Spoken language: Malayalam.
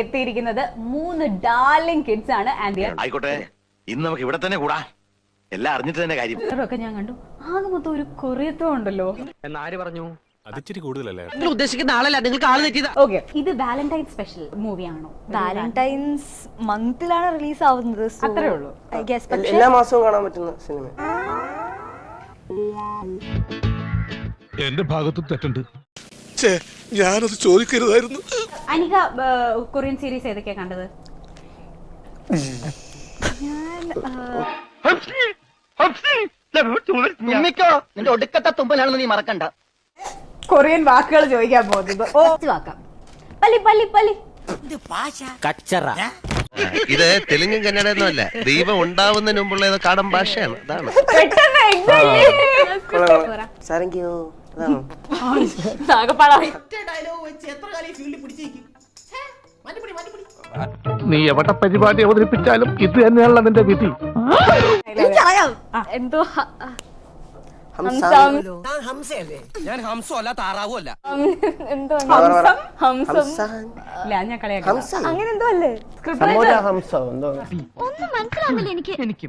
എത്തിയിരിക്കുന്നത് 3 ഡാർലിംഗ് കിഡ്സ് ആണ്. ആയിക്കോട്ടെ, ഇന്ന് നമുക്ക് ഇവിടെ തന്നെ കൂടാ. എല്ലാം അറിഞ്ഞിട്ട് തന്നെ കാര്യം. ഒക്കെ ഞാൻ കണ്ടു. ആകെ മൊത്തം ഒരു കൊറിയത്വം ഉണ്ടല്ലോ. എന്നാര് പറഞ്ഞു? അതിച്ചിരി കൂടുതലല്ലേ? നിങ്ങൾ ഉദ്ദേശിക്കുന്ന ആളല്ല, നിങ്ങൾക്ക് ആള് തെറ്റിയതാ. ഓക്കെ, ഇത് വാലന്റൈൻ സ്പെഷ്യൽ മൂവിയാണോ? വാലന്റൈൻസ് മന്തിലാണ് റിലീസ് ആവുന്നത്. അത്രേ ഉള്ളൂ. എല്ലാ മാസവും കാണാൻ പറ്റുന്ന സിനിമ. എന്റെ ഭാഗത്തും തെറ്റുണ്ട്. ഞാനത് ചോദിക്കരുതായിരുന്നു. അനിക കൊറിയൻ സീരീസ് ഏതൊക്കെയാ കണ്ടത്? നിന്റെ ഒടുക്കത്തെ തുമ്പലാണെന്ന് നീ മറക്കണ്ട. കൊറിയൻ വാക്കുകൾ ചോദിക്കാൻ പോകുന്നത് വാക്കാം. പല്ലി പല്ലി പല്ലി. ഇത് തെലുങ്കും കന്നഡയൊന്നും അല്ല, ദൈവം ഉണ്ടാവുന്നതിന് മുമ്പുള്ള ഏതോ കാടൻ ഭാഷയാണ്. അതാണ് നീ എവിടെ പരിപാടി അവതരിപ്പിച്ചാലും ഇത് തന്നെയാണല്ലോ നിന്റെ വിധി. എനിക്കറിയാം എന്തോ ഞാൻ ഹംസോ അല്ല, താറാവോ അല്ല. എന്തോ ഞാൻ കളിയാക്കാം. അങ്ങനെ എന്തോ അല്ലേ? ഒന്നും മനസ്സിലാവുന്നില്ല എനിക്ക്.